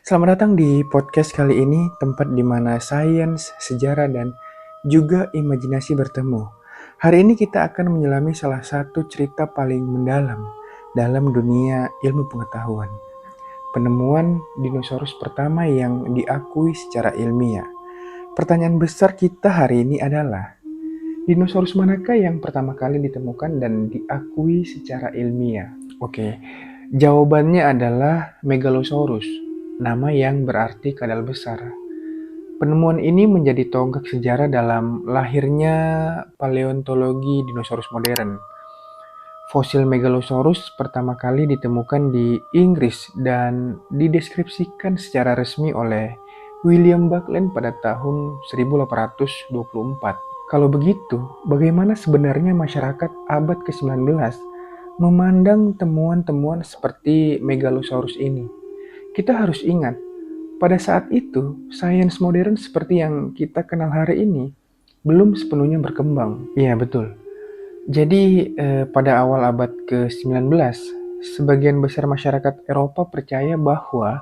Selamat datang di podcast kali ini, tempat di mana sains, sejarah, dan juga imajinasi bertemu. Hari ini kita akan menyelami salah satu cerita paling mendalam dalam dunia ilmu pengetahuan. Penemuan dinosaurus pertama yang diakui secara ilmiah. Pertanyaan besar kita hari ini adalah, dinosaurus manakah yang pertama kali ditemukan dan diakui secara ilmiah? Oke, jawabannya adalah Megalosaurus, nama yang berarti kadal besar. Penemuan ini menjadi tonggak sejarah dalam lahirnya paleontologi dinosaurus modern. Fosil Megalosaurus pertama kali ditemukan di Inggris dan dideskripsikan secara resmi oleh William Buckland pada tahun 1824. Kalau begitu, bagaimana sebenarnya masyarakat abad ke-19 memandang temuan-temuan seperti Megalosaurus ini? Kita harus ingat, pada saat itu, sains modern seperti yang kita kenal hari ini belum sepenuhnya berkembang. Iya, betul. Jadi, pada awal abad ke-19, sebagian besar masyarakat Eropa percaya bahwa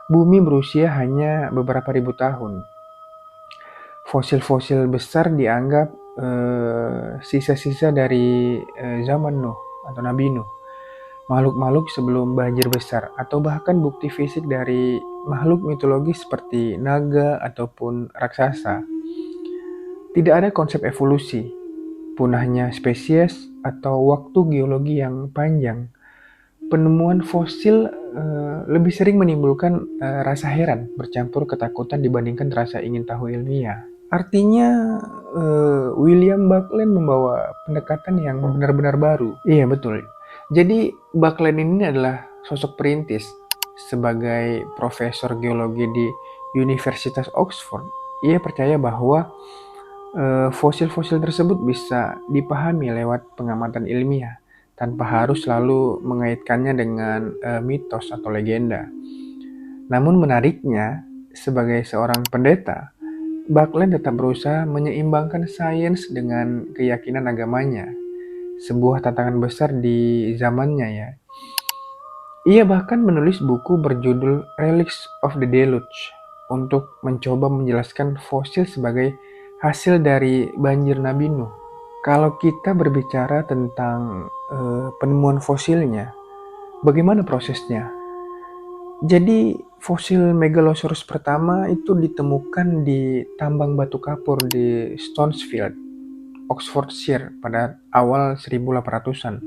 bumi berusia hanya beberapa ribu tahun. Fosil-fosil besar dianggap sisa-sisa dari zaman Nuh atau Nabi Nuh, makhluk-makhluk sebelum banjir besar, atau bahkan bukti fisik dari makhluk mitologis seperti naga ataupun raksasa. Tidak ada konsep evolusi, punahnya spesies, atau waktu geologi yang panjang. Penemuan fosil lebih sering menimbulkan rasa heran bercampur ketakutan dibandingkan rasa ingin tahu ilmiah. Artinya William Buckland membawa pendekatan yang benar-benar baru. Iya, betul. Jadi Buckland ini adalah sosok perintis. Sebagai profesor geologi di Universitas Oxford, ia percaya bahwa fosil-fosil tersebut bisa dipahami lewat pengamatan ilmiah tanpa harus selalu mengaitkannya dengan mitos atau legenda. Namun menariknya, sebagai seorang pendeta, Buckland tetap berusaha menyeimbangkan sains dengan keyakinan agamanya, sebuah tantangan besar di zamannya ya. Ia bahkan menulis buku berjudul Relics of the Deluge untuk mencoba menjelaskan fosil sebagai hasil dari banjir Nabi Nuh. Kalau kita berbicara tentang penemuan fosilnya, bagaimana prosesnya? Jadi fosil Megalosaurus pertama itu ditemukan di tambang batu kapur di Stonesfield, Oxfordshire pada awal 1800-an.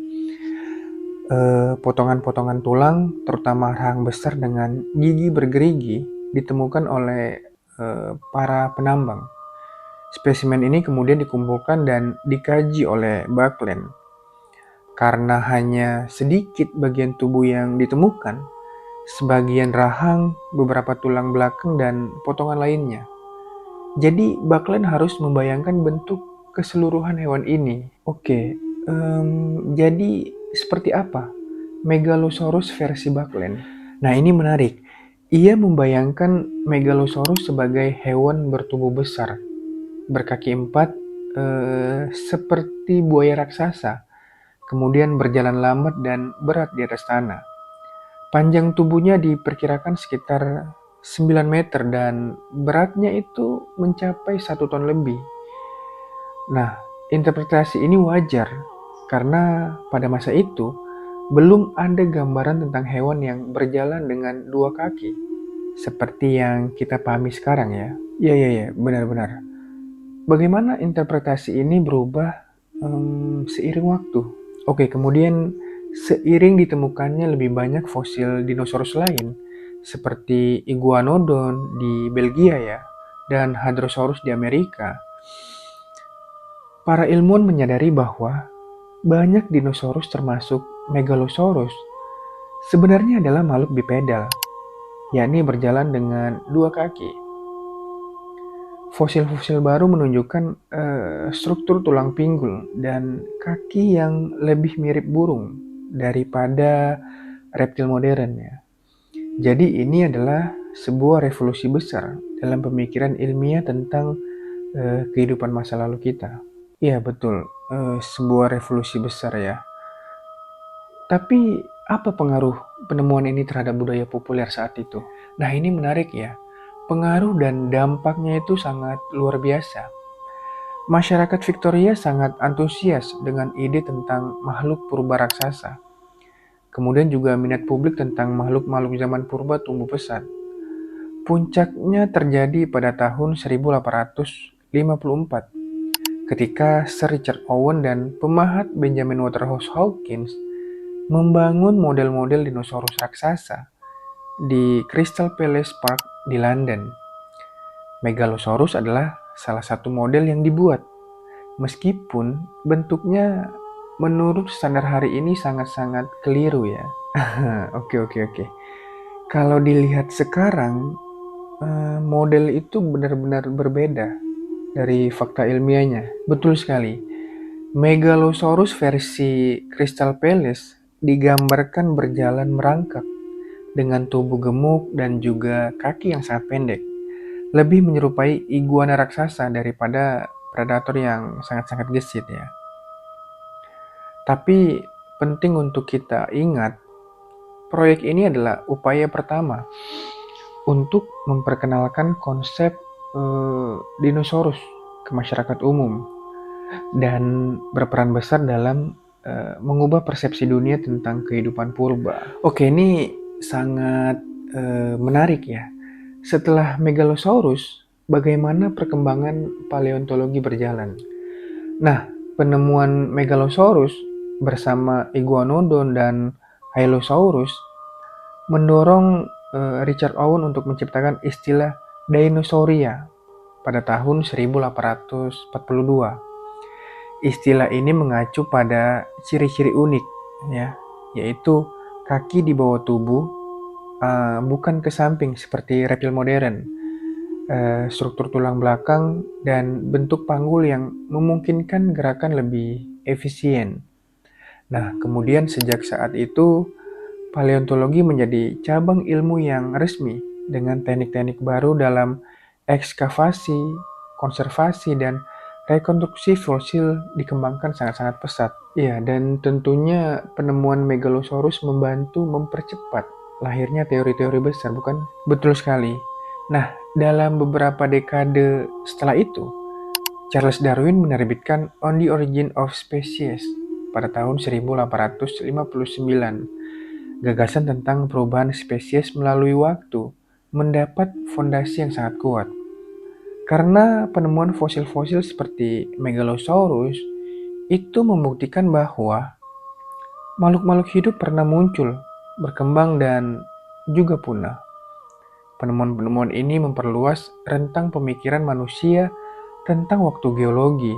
Potongan-potongan tulang, terutama rahang besar dengan gigi bergerigi, ditemukan oleh para penambang. Spesimen ini kemudian dikumpulkan dan dikaji oleh Buckland. Karena hanya sedikit bagian tubuh yang ditemukan, sebagian rahang, beberapa tulang belakang, dan potongan lainnya. Jadi Buckland harus membayangkan bentuk keseluruhan hewan ini. Oke, jadi seperti apa Megalosaurus versi Buckland? Nah, ini menarik. Ia membayangkan Megalosaurus sebagai hewan bertubuh besar, berkaki 4, seperti buaya raksasa, kemudian berjalan lambat dan berat di atas tanah. Panjang tubuhnya diperkirakan sekitar 9 meter dan beratnya itu mencapai 1 ton lebih. Nah, interpretasi ini wajar karena pada masa itu belum ada gambaran tentang hewan yang berjalan dengan 2 kaki seperti yang kita pahami sekarang ya. Iya, benar-benar. Bagaimana interpretasi ini berubah seiring waktu? Oke, kemudian seiring ditemukannya lebih banyak fosil dinosaurus lain seperti Iguanodon di Belgia ya, dan Hadrosaurus di Amerika, para ilmuwan menyadari bahwa banyak dinosaurus termasuk Megalosaurus sebenarnya adalah makhluk bipedal, yakni berjalan dengan 2 kaki. Fosil-fosil baru menunjukkan struktur tulang pinggul dan kaki yang lebih mirip burung daripada reptil modern ya. Jadi ini adalah sebuah revolusi besar dalam pemikiran ilmiah tentang kehidupan masa lalu kita. Iya betul, sebuah revolusi besar ya. Tapi apa pengaruh penemuan ini terhadap budaya populer saat itu? Nah, ini menarik ya. Pengaruh dan dampaknya itu sangat luar biasa. Masyarakat Victoria sangat antusias dengan ide tentang makhluk purba raksasa. Kemudian juga minat publik tentang makhluk-makhluk zaman purba tumbuh pesat. Puncaknya terjadi pada tahun 1854 ketika Sir Richard Owen dan pemahat Benjamin Waterhouse Hawkins membangun model-model dinosaurus raksasa di Crystal Palace Park di London. Megalosaurus adalah salah satu model yang dibuat, meskipun bentuknya menurut standar hari ini sangat-sangat keliru ya. Oke. Kalau dilihat sekarang, model itu benar-benar berbeda dari fakta ilmiahnya. Betul sekali. Megalosaurus versi Crystal Palace digambarkan berjalan merangkak dengan tubuh gemuk dan juga kaki yang sangat pendek. Lebih menyerupai iguana raksasa daripada predator yang sangat-sangat gesit ya. Tapi penting untuk kita ingat, proyek ini adalah upaya pertama untuk memperkenalkan konsep dinosaurus ke masyarakat umum dan berperan besar dalam mengubah persepsi dunia tentang kehidupan purba. Oke, ini sangat menarik ya. Setelah Megalosaurus, bagaimana perkembangan paleontologi berjalan? Nah, penemuan Megalosaurus bersama Iguanodon dan Hylosaurus mendorong Richard Owen untuk menciptakan istilah Dinosauria pada tahun 1842. Istilah ini mengacu pada ciri-ciri unik ya, yaitu kaki di bawah tubuh, bukan ke samping seperti reptil modern, struktur tulang belakang, dan bentuk panggul yang memungkinkan gerakan lebih efisien. Nah, kemudian sejak saat itu, paleontologi menjadi cabang ilmu yang resmi dengan teknik-teknik baru dalam ekskavasi, konservasi, dan rekonstruksi fosil dikembangkan sangat-sangat pesat. Ya, dan tentunya penemuan Megalosaurus membantu mempercepat lahirnya teori-teori besar, bukan? Betul sekali. Nah, dalam beberapa dekade setelah itu, Charles Darwin menerbitkan On the Origin of Species pada tahun 1859. Gagasan tentang perubahan spesies melalui waktu mendapat fondasi yang sangat kuat. Karena penemuan fosil-fosil seperti Megalosaurus itu membuktikan bahwa makhluk-makhluk hidup pernah muncul, berkembang, dan juga punah. Penemuan-penemuan ini memperluas rentang pemikiran manusia tentang waktu geologi,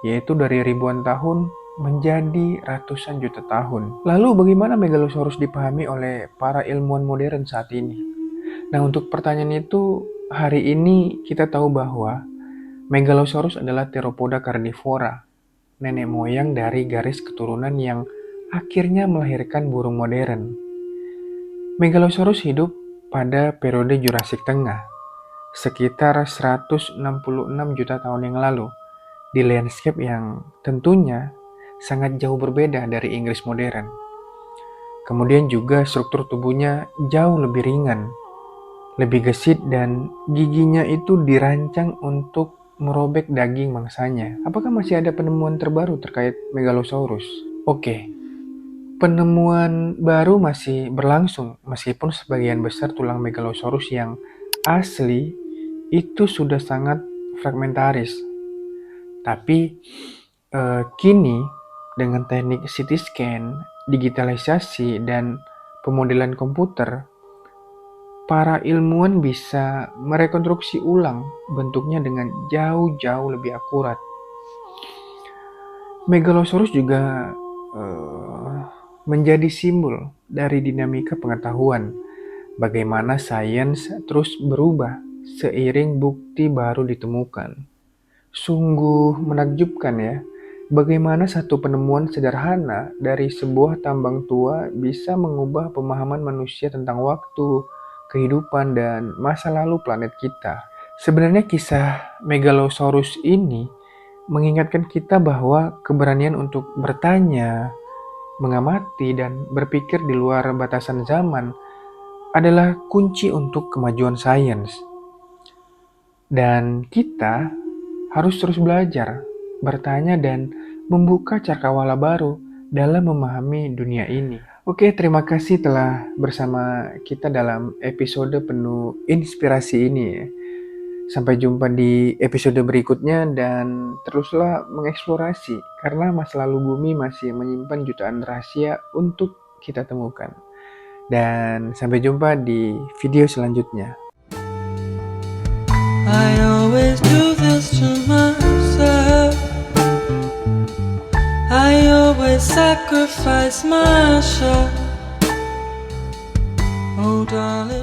yaitu dari ribuan tahun menjadi ratusan juta tahun. Lalu bagaimana Megalosaurus dipahami oleh para ilmuwan modern saat ini? Nah, untuk pertanyaan itu, hari ini kita tahu bahwa Megalosaurus adalah Theropoda carnivora, nenek moyang dari garis keturunan yang akhirnya melahirkan burung modern. Megalosaurus hidup pada periode Jurassic Tengah, sekitar 166 juta tahun yang lalu, di landscape yang tentunya sangat jauh berbeda dari Inggris modern. Kemudian juga struktur tubuhnya jauh lebih ringan, lebih gesit, dan giginya itu dirancang untuk merobek daging mangsanya. Apakah masih ada penemuan terbaru terkait Megalosaurus? Oke, penemuan baru masih berlangsung meskipun sebagian besar tulang Megalosaurus yang asli itu sudah sangat fragmentaris. Tapi kini dengan teknik CT scan, digitalisasi, dan pemodelan komputer, para ilmuwan bisa merekonstruksi ulang bentuknya dengan jauh-jauh lebih akurat. Megalosaurus juga menjadi simbol dari dinamika pengetahuan, bagaimana sains terus berubah seiring bukti baru ditemukan. Sungguh menakjubkan ya, bagaimana satu penemuan sederhana dari sebuah tambang tua bisa mengubah pemahaman manusia tentang waktu, kehidupan, dan masa lalu planet kita. Sebenarnya kisah Megalosaurus ini mengingatkan kita bahwa keberanian untuk bertanya, mengamati, dan berpikir di luar batasan zaman adalah kunci untuk kemajuan sains. Dan kita harus terus belajar, bertanya, dan membuka cakrawala baru dalam memahami dunia ini. Oke, terima kasih telah bersama kita dalam episode penuh inspirasi ini ya. Sampai jumpa di episode berikutnya dan teruslah mengeksplorasi karena masa lalu bumi masih menyimpan jutaan rahasia untuk kita temukan. Dan sampai jumpa di video selanjutnya. I always do this to myself. I always sacrifice myself. Oh darling.